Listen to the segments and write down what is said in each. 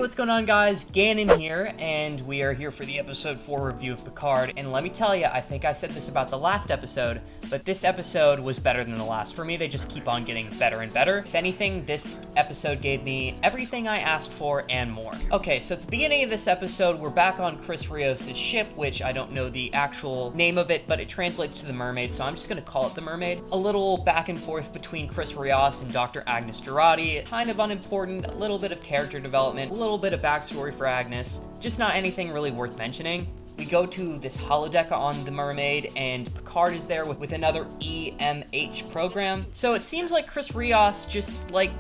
what's going on, guys? Gannon here, and we are here for the episode 4 review of Picard. And let me tell you, I think I said this about the last episode, but this episode was better than the last. For me, they just keep on getting better and better. If anything, this episode gave me everything I asked for and more. Okay, so at the beginning of this episode, we're back on Chris Rios' ship, which I don't know the actual name of it, but it translates to the Mermaid, so I'm just gonna call it the Mermaid. A little back and forth between Chris Rios and Dr. Agnes Jurati, kind of unimportant, a little bit of character development, a little bit of backstory for Agnes, just not anything really worth mentioning. We go to this holodeck on the Mermaid, and Picard is there with another EMH program. So it seems like Chris Rios just,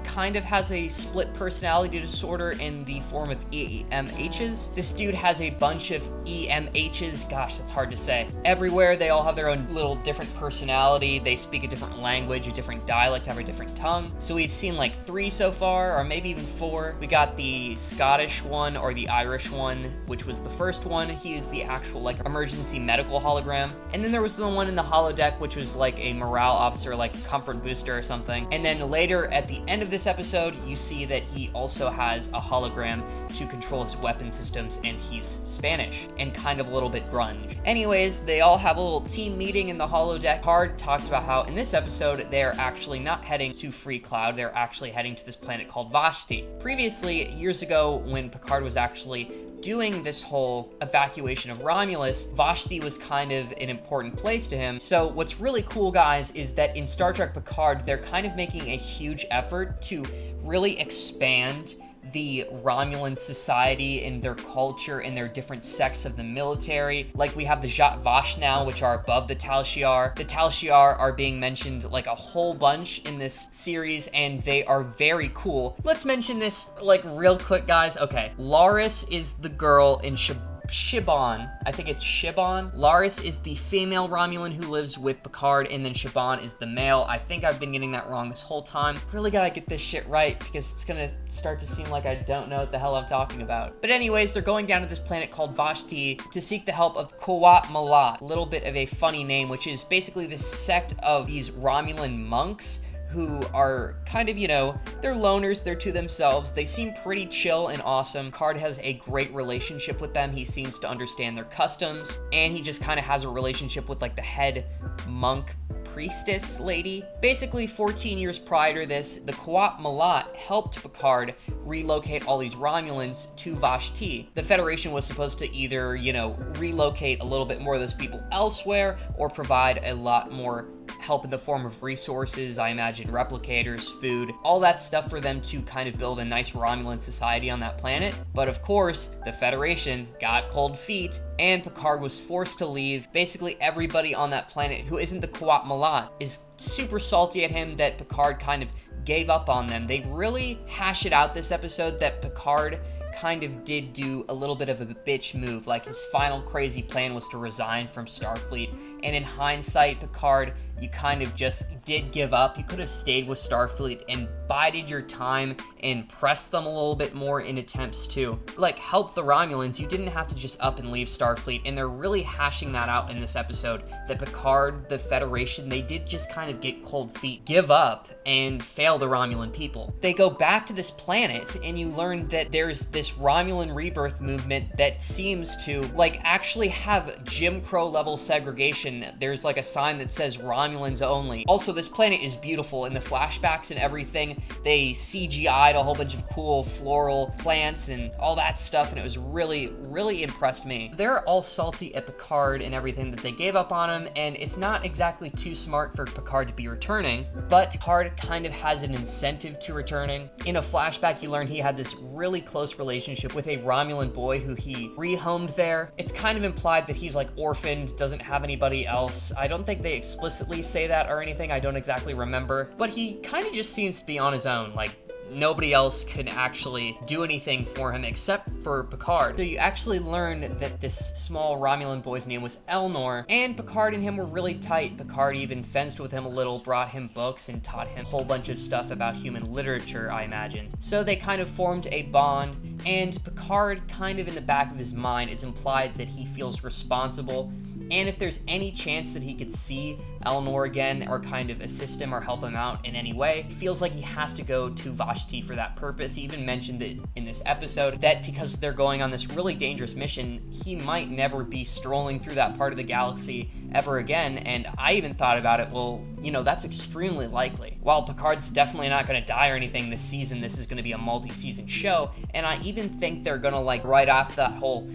kind of has a split personality disorder in the form of EMHs. This dude has a bunch of EMHs, gosh, that's hard to say. Everywhere, they all have their own little different personality. They speak a different language, a different dialect, have a different tongue. So we've seen 3 so far, or maybe even 4. We got the Scottish one, or the Irish one, which was the first one. He is the actual emergency medical hologram, and then there was the one in the holodeck which was a morale officer, comfort booster or something. And then later at the end of this episode, you see that he also has a hologram to control his weapon systems, and he's Spanish and kind of a little bit grunge. Anyways, they all have a little team meeting in the holodeck. Picard talks about how in this episode they're actually not heading to Free Cloud, they're actually heading to this planet called Vashti. Previously, years ago, when Picard was actually doing this whole evacuation of Romulus, Vashti was kind of an important place to him. So what's really cool, guys, is that in Star Trek Picard, they're kind of making a huge effort to really expand the Romulan society and their culture and their different sects of the military. We have the Zhat Vash now, which are above the Tal Shiar. The Tal Shiar are being mentioned a whole bunch in this series, and they are very cool. Let's mention this real quick, guys. Okay, Laris is the girl in Shiban. I think it's Shiban. Laris is the female Romulan who lives with Picard, and then Shiban is the male. I think I've been getting that wrong this whole time. Really gotta get this shit right, because it's gonna start to seem like I don't know what the hell I'm talking about. But anyways, they're going down to this planet called Vashti to seek the help of Qowat Malat. A little bit of a funny name, which is basically this sect of these Romulan monks who are kind of, they're loners, they're to themselves. They seem pretty chill and awesome. Picard has a great relationship with them. He seems to understand their customs, and he just kind of has a relationship with the head monk priestess lady. Basically, 14 years prior to this, the Qowat Malat helped Picard relocate all these Romulans to Vashti. The Federation was supposed to either, relocate a little bit more of those people elsewhere, or provide a lot more help in the form of resources, I imagine replicators, food, all that stuff for them to kind of build a nice Romulan society on that planet. But of course, the Federation got cold feet, and Picard was forced to leave. Basically, everybody on that planet who isn't the Qowat Malat is super salty at him that Picard kind of gave up on them. They really hash it out this episode that Picard kind of did do a little bit of a bitch move. His final crazy plan was to resign from Starfleet, and in hindsight, Picard, you kind of just did give up. You could have stayed with Starfleet and bided your time and pressed them a little bit more in attempts to help the Romulans. You didn't have to just up and leave Starfleet, and they're really hashing that out in this episode, that Picard, the Federation, they did just kind of get cold feet, give up, and fail the Romulan people. They go back to this planet, and you learn that there's this Romulan rebirth movement that seems to actually have Jim Crow level segregation. There's a sign that says Romulans only. Also, this planet is beautiful. In the flashbacks and everything, they CGI'd a whole bunch of cool floral plants and all that stuff, and it was really impressed me. They're all salty at Picard and everything that they gave up on him, and it's not exactly too smart for Picard to be returning, but Picard kind of has an incentive to returning. In a flashback, you learn he had this really close relationship with a Romulan boy who he rehomed there. It's kind of implied that he's orphaned, doesn't have anybody else. I don't think they explicitly say that or anything. I don't exactly remember, but he kind of just seems to be on his own. Nobody else can actually do anything for him except for Picard. So you actually learn that this small Romulan boy's name was Elnor, and Picard and him were really tight. Picard even fenced with him a little, brought him books, and taught him a whole bunch of stuff about human literature, I imagine. So they kind of formed a bond, and Picard, kind of in the back of his mind, is implied that he feels responsible And if there's any chance that he could see Elnor again or kind of assist him or help him out in any way, it feels like he has to go to Vashti for that purpose. He even mentioned it in this episode that because they're going on this really dangerous mission, he might never be strolling through that part of the galaxy ever again. And I even thought about it, well, you know, that's extremely likely. While Picard's definitely not going to die or anything this season, this is going to be a multi-season show, and I even think they're going to, like, right off that whole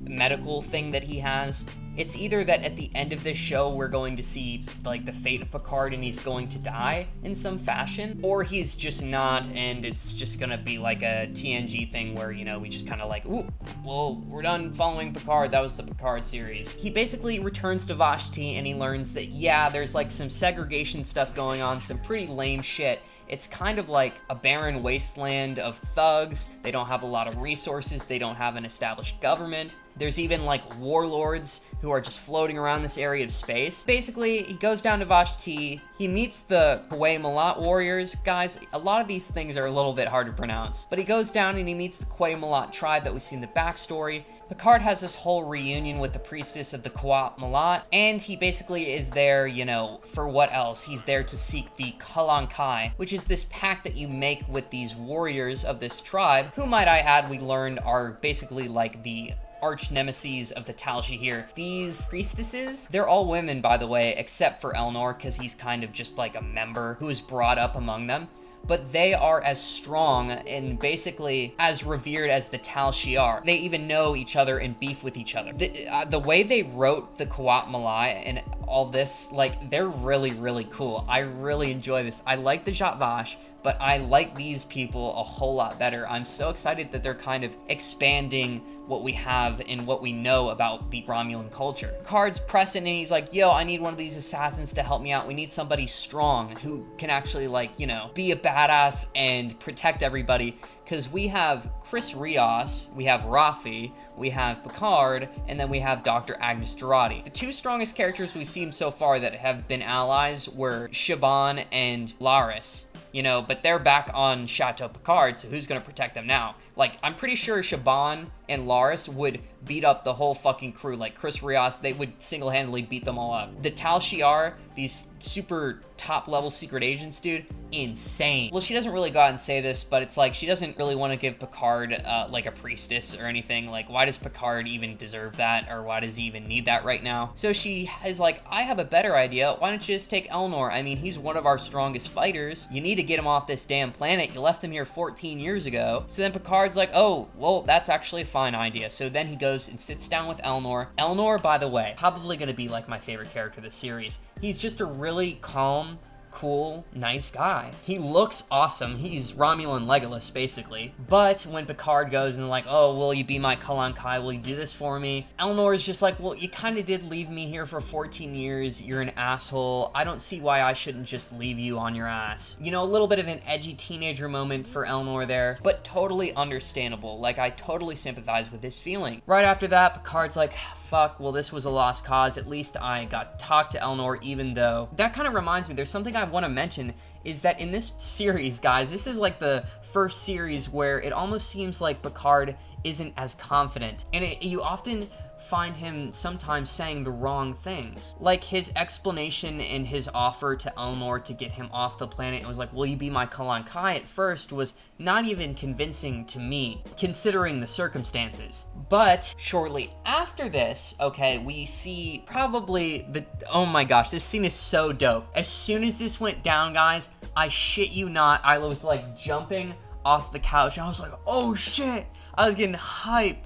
medical thing that he has, it's either that at the end of this show we're going to see, like, the fate of Picard and he's going to die in some fashion, or he's just not, and it's just gonna be like a TNG thing where, you know, we just kind of like, ooh, well, we're done following Picard, that was the Picard series. He basically returns to Vashti and he learns that, yeah, there's like some segregation stuff going on, some pretty lame shit. It's kind of like a barren wasteland of thugs. They don't have a lot of resources. They don't have an established government. There's even like warlords who are just floating around this area of space. Basically, he goes down to Vashti. He meets the Kwei Malat warriors. Guys, a lot of these things are a little bit hard to pronounce. But he goes down and he meets the Kwei Malat tribe that we see in the backstory. Picard has this whole reunion with the priestess of the Kwei Malat, and he basically is there, you know, for what else? He's there to seek the Kalankai, which is this pact that you make with these warriors of this tribe, who, might I add, we learned are basically like the arch nemesis of the Tal Shahir. These priestesses, they're all women, by the way, except for Elnor, because he's kind of just like a member who is brought up among them. But they are as strong and basically as revered as the Tal Shiar. They even know each other and beef with each other. The way they wrote the Kwei Malat and all this, like, they're really, really cool. I really enjoy this. I like the Zhat Vash, but I like these people a whole lot better. I'm so excited that they're kind of expanding what we have and what we know about the Romulan culture. Picard's pressing and he's like, yo, I need one of these assassins to help me out. We need somebody strong who can actually, like, you know, be a badass and protect everybody. Because we have Chris Rios, we have Rafi, we have Picard, and then we have Dr. Agnes Jurati. The two strongest characters we've seen so far that have been allies were Shaban and Laris. You know, but they're back on Chateau Picard, so who's gonna protect them now? Like, I'm pretty sure Shaban and Laris would beat up the whole fucking crew. Like, Chris Rios, they would single-handedly beat them all up. The Tal Shiar, these super top-level secret agents, dude, insane. Well, she doesn't really go out and say this, but it's like, she doesn't really want to give Picard, like, a priestess or anything. Like, why does Picard even deserve that, or why does he even need that right now? So she is like, I have a better idea. Why don't you just take Elnor? I mean, he's one of our strongest fighters. You need to get him off this damn planet. You left him here 14 years ago. So then Picard's like, oh, well, that's actually a fine idea. So then he goes and sits down with Elnor. Elnor, by the way, probably going to be like my favorite character of the series. He's just a really calm, cool, nice guy. He looks awesome. He's Romulan Legolas, basically. But when Picard goes and like, oh, will you be my Kalankai? Will you do this for me? Elnor is just like, well, you kind of did leave me here for 14 years. You're an asshole. I don't see why I shouldn't just leave you on your ass. You know, a little bit of an edgy teenager moment for Elnor there, but totally understandable. Like, I totally sympathize with this feeling. Right after that, Picard's like, fuck, well, this was a lost cause. At least I got to talk to Elnor, even though... That kind of reminds me, there's something I want to mention, is that in this series, guys, this is like the first series where it almost seems like Picard isn't as confident. And you often find him sometimes saying the wrong things. Like his explanation and his offer to Elnor to get him off the planet, it was like, will you be my Kalankai, at first was not even convincing to me, considering the circumstances. But shortly after this, okay, we see probably the, oh my gosh, this scene is so dope. As soon as this went down, guys, I shit you not, I was like jumping off the couch and I was like, oh shit, I was getting hyped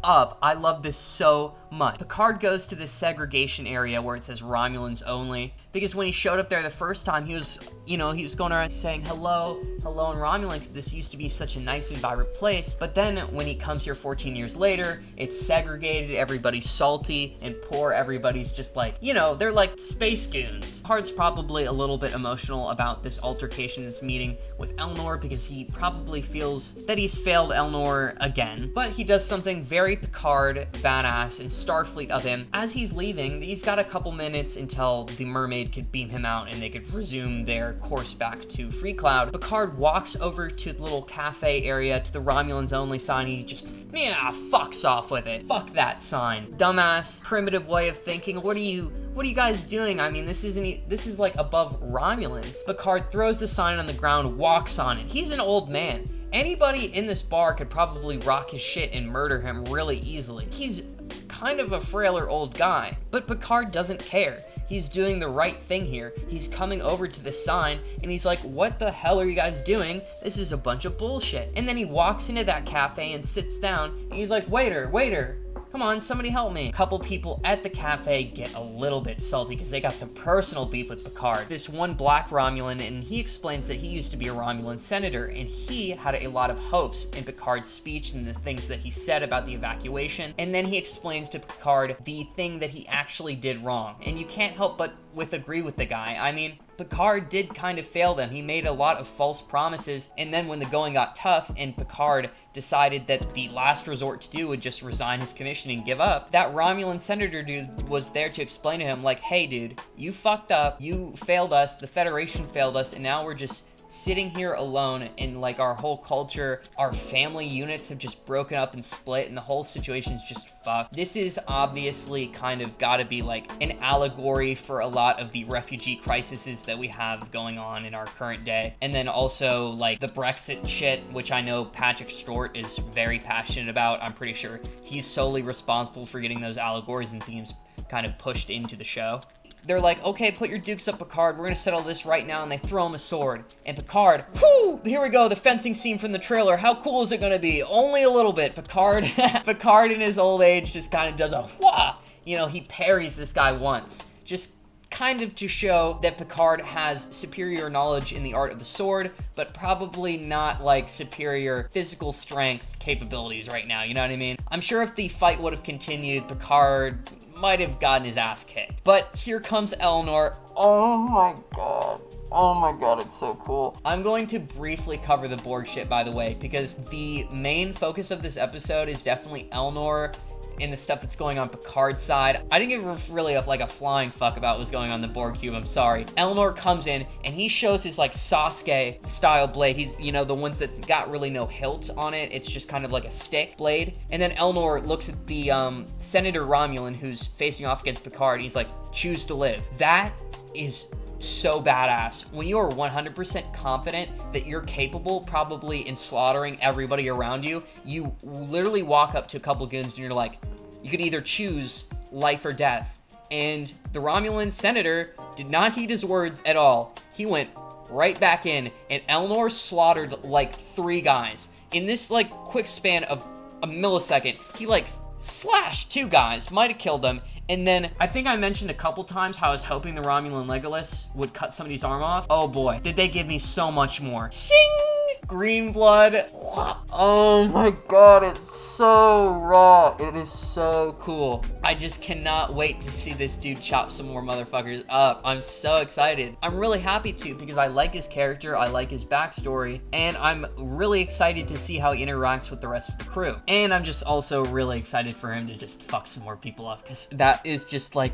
up. I love this so much. Picard goes to this segregation area where it says Romulans only, because when he showed up there the first time, he was, you know, he was going around saying hello in Romulan. This used to be such a nice and vibrant place, but then when he comes here 14 years later, it's segregated, everybody's salty and poor, everybody's just like, you know, they're like space goons. Picard's probably a little bit emotional about this altercation, this meeting with Elnor, because he probably feels that he's failed Elnor again, but he does something very Picard, badass, and Starfleet of him. As he's leaving, he's got a couple minutes until the mermaid could beam him out and they could resume their their course back to Free Cloud, Picard walks over to the little cafe area to the Romulans only sign. He just, fucks off with it. Fuck that sign. Dumbass, primitive way of thinking. What are you guys doing? I mean, this is like above Romulans. Picard throws the sign on the ground, walks on it. He's an old man. Anybody in this bar could probably rock his shit and murder him really easily. He's kind of a frailer old guy, but Picard doesn't care. He's doing the right thing here. He's coming over to the sign and he's like, what the hell are you guys doing? This is a bunch of bullshit. And then he walks into that cafe and sits down and he's like, waiter, come on, somebody help me. A couple people at the cafe get a little bit salty because they got some personal beef with Picard. This one black Romulan, and he explains that he used to be a Romulan senator, and he had a lot of hopes in Picard's speech and the things that he said about the evacuation. And then he explains to Picard the thing that he actually did wrong. And you can't help but agree with the guy. I mean, Picard did kind of fail them. He made a lot of false promises, and then when the going got tough and Picard decided that the last resort to do would just resign his commission and give up, that Romulan senator dude was there to explain to him, like, hey dude, you fucked up, you failed us, the Federation failed us, and now we're just sitting here alone, and like our whole culture, our family units have just broken up and split, and the whole situation's just fucked. This is obviously kind of gotta be like an allegory for a lot of the refugee crises that we have going on in our current day. And then also like the Brexit shit, which I know Patrick Stewart is very passionate about. I'm pretty sure he's solely responsible for getting those allegories and themes kind of pushed into the show. They're like, okay, put your dukes up, Picard. We're gonna settle this right now. And they throw him a sword. And Picard, whoo! Here we go, the fencing scene from the trailer. How cool is it gonna be? Only a little bit. Picard in his old age just kind of does a whah! You know, he parries this guy once. Just kind of to show that Picard has superior knowledge in the art of the sword, but probably not like superior physical strength capabilities right now, you know what I mean? I'm sure if the fight would have continued, Picard might have gotten his ass kicked. But here comes Elnor. Oh my god, it's so cool. I'm going to briefly cover the Borg shit, by the way, because the main focus of this episode is definitely Elnor and the stuff that's going on Picard's side. I didn't give really a flying fuck about what's going on in the Borg cube, I'm sorry. Elnor comes in and he shows his like Sasuke style blade. He's, you know, the ones that's got really no hilt on it. It's just kind of like a stick blade. And then Elnor looks at the Senator Romulan who's facing off against Picard. He's like, choose to live. That is so badass. When you are 100% confident that you're capable probably in slaughtering everybody around you, you literally walk up to a couple goons and you're like, you could either choose life or death. And the Romulan senator did not heed his words at all. He went right back in, and Elnor slaughtered like 3 guys. In this like quick span of a millisecond, he like slashed 2 guys, might have killed them. And then, I think I mentioned a couple times how I was hoping the Romulan Legolas would cut somebody's arm off. Oh boy, did they give me so much more. Shing! Green blood. Oh my god, it's so raw. It is so cool. I just cannot wait to see this dude chop some more motherfuckers up. I'm so excited. I'm really happy to, because I like his character, I like his backstory, and I'm really excited to see how he interacts with the rest of the crew. And I'm just also really excited for him to just fuck some more people up, because that is just like,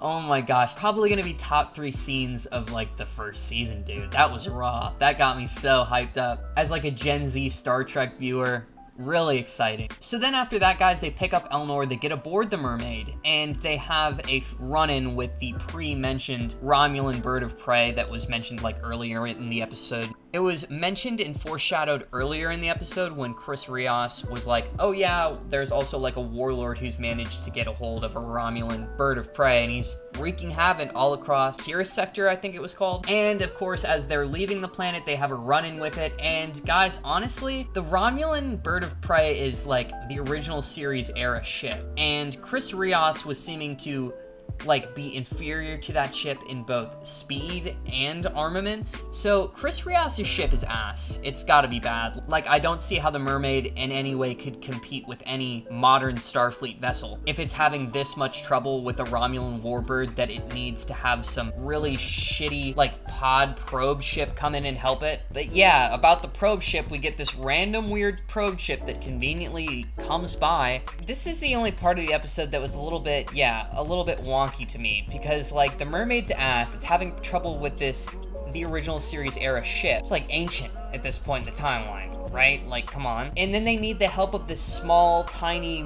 oh my gosh, probably gonna be top 3 scenes of like the first season, dude. That was raw. That got me so hyped up. As like a Gen Z Star Trek viewer, really exciting. So then after that, guys, they pick up Elnor, they get aboard the Mermaid, and they have a run-in with the pre-mentioned Romulan bird of prey that was mentioned like earlier in the episode. It was mentioned and foreshadowed earlier in the episode when Chris Rios was like, oh yeah, there's also like a warlord who's managed to get a hold of a Romulan bird of prey, and he's wreaking havoc all across Kira Sector, I think it was called. And of course, as they're leaving the planet, they have a run-in with it. And guys, honestly, the Romulan bird of prey is like the original series era ship. And Chris Rios was seeming to like be inferior to that ship in both speed and armaments. So Chris Rios' ship is ass. It's gotta be bad. Like, I don't see how the Mermaid in any way could compete with any modern Starfleet vessel if it's having this much trouble with a Romulan warbird that it needs to have some really shitty like pod probe ship come in and help it. But yeah, about the probe ship, we get this random weird probe ship that conveniently comes by. This is the only part of the episode that was a little bit wonky to me, because like the Mermaid's ass, it's having trouble with this the original series era ship. It's like ancient at this point in the timeline, right? Like, come on. And then they need the help of this small, tiny,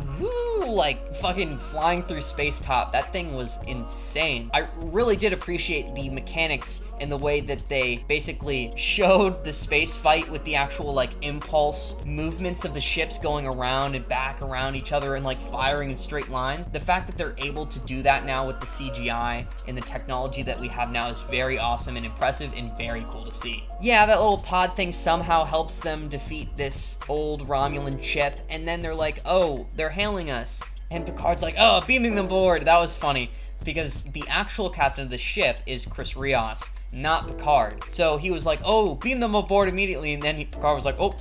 like fucking flying through space top. That thing was insane. I really did appreciate the mechanics and the way that they basically showed the space fight with the actual like impulse movements of the ships going around and back around each other and like firing in straight lines. The fact that they're able to do that now with the CGI and the technology that we have now is very awesome and impressive and very cool to see. Yeah, that little pod thing somehow helps them defeat this old Romulan ship, and then they're like, oh, they're hailing us. And Picard's like, oh, beaming them aboard. That was funny, because the actual captain of the ship is Chris Rios, not Picard. So he was like, oh, beam them aboard immediately, and then Picard was like, oh,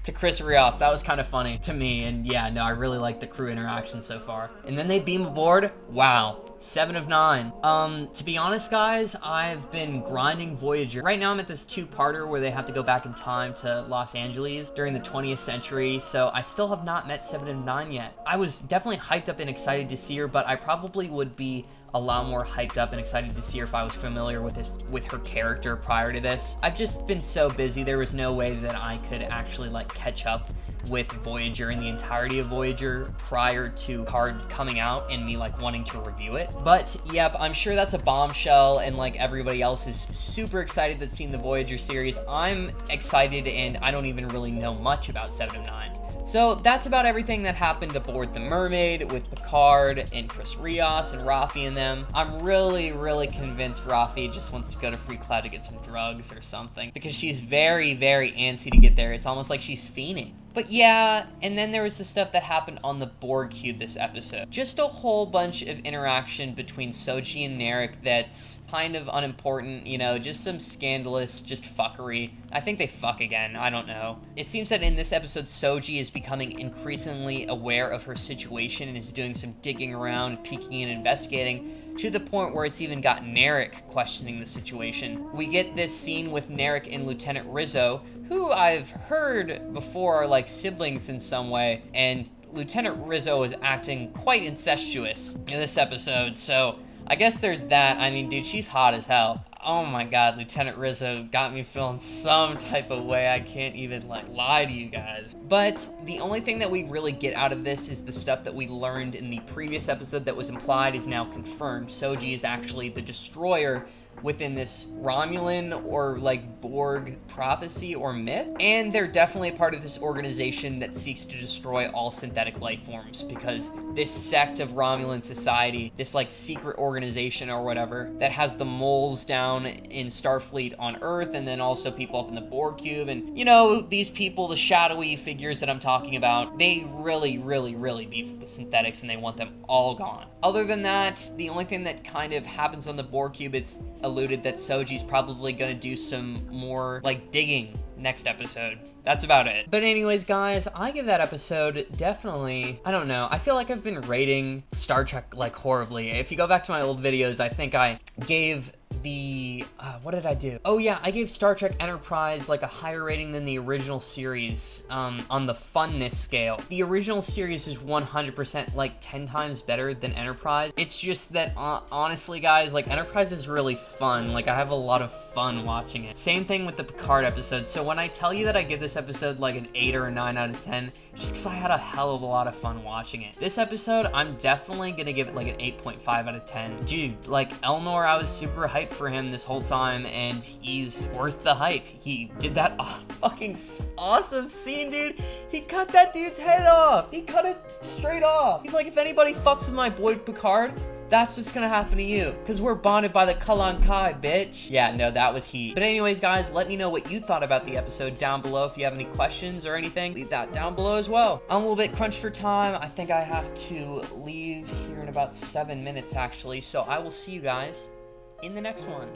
to Chris Rios. That was kind of funny to me, and yeah, no, I really like the crew interaction so far. And then they beam aboard. Wow. 7 of 9. To be honest, guys, I've been grinding Voyager. Right now I'm at this 2-parter where they have to go back in time to Los Angeles during the 20th century, so I still have not met 7 of 9 yet. I was definitely hyped up and excited to see her, but I probably would be a lot more hyped up and excited to see her if I was familiar with her character prior to this. I've just been so busy, there was no way that I could actually like catch up with Voyager and the entirety of Voyager prior to Picard coming out and me like wanting to review it. But yep, I'm sure that's a bombshell, and like everybody else is super excited that's seen the Voyager series. I'm excited, and I don't even really know much about 7 of 9. So that's about everything that happened aboard the Mermaid with Picard and Chris Rios and Rafi and them. I'm really, really convinced Rafi just wants to go to Free Cloud to get some drugs or something, because she's very, very antsy to get there. It's almost like she's fiending. But yeah, and then there was the stuff that happened on the Borg cube this episode. Just a whole bunch of interaction between Soji and Narek that's kind of unimportant, you know, just some scandalous, just fuckery. I think they fuck again, I don't know. It seems that in this episode, Soji is becoming increasingly aware of her situation and is doing some digging around, peeking and investigating, to the point where it's even got Narek questioning the situation. We get this scene with Narek and Lieutenant Rizzo, who I've heard before are like siblings in some way, and Lieutenant Rizzo is acting quite incestuous in this episode, so I guess there's that. I mean, dude, she's hot as hell. Oh my god, Lieutenant Rizzo got me feeling some type of way. I can't even like lie to you guys. But the only thing that we really get out of this is the stuff that we learned in the previous episode that was implied is now confirmed. Soji is actually the destroyer within this Romulan or like Borg prophecy or myth, and they're definitely a part of this organization that seeks to destroy all synthetic life forms, because this sect of Romulan society, this like secret organization or whatever that has the moles down in Starfleet on Earth, and then also people up in the Borg cube, and you know, these people, the shadowy figures that I'm talking about, they really, really, really beef with the synthetics and they want them all gone. Other than that, the only thing that kind of happens on the Borg cube, it's alluded that Soji's probably gonna do some more like digging next episode. That's about it. But anyways, guys, I give that episode definitely, I don't know, I feel like I've been rating Star Trek like horribly. If you go back to my old videos, I think I gave the, what did I do? Oh yeah, I gave Star Trek Enterprise like a higher rating than the original series on the funness scale. The original series is 100% like 10 times better than Enterprise. It's just that honestly, guys, like Enterprise is really fun. Like I have a lot of fun watching it. Same thing with the Picard episode. So when I tell you that I give this episode like an 8 or a 9 out of 10, just because I had a hell of a lot of fun watching it. This episode, I'm definitely gonna give it like an 8.5 out of 10. Dude, like Elnor, I was super hyped for him this whole time, and he's worth the hype. He did that fucking awesome scene, dude. He cut that dude's head off. He cut it straight off. He's like, if anybody fucks with my boy Picard, that's what's gonna happen to you, because we're bonded by the Kalan Kai, bitch. Yeah, no, that was heat. But anyways, guys, let me know what you thought about the episode down below. If you have any questions or anything, leave that down below as well. I'm a little bit crunched for time. I think I have to leave here in about 7 minutes, actually. So I will see you guys in the next one.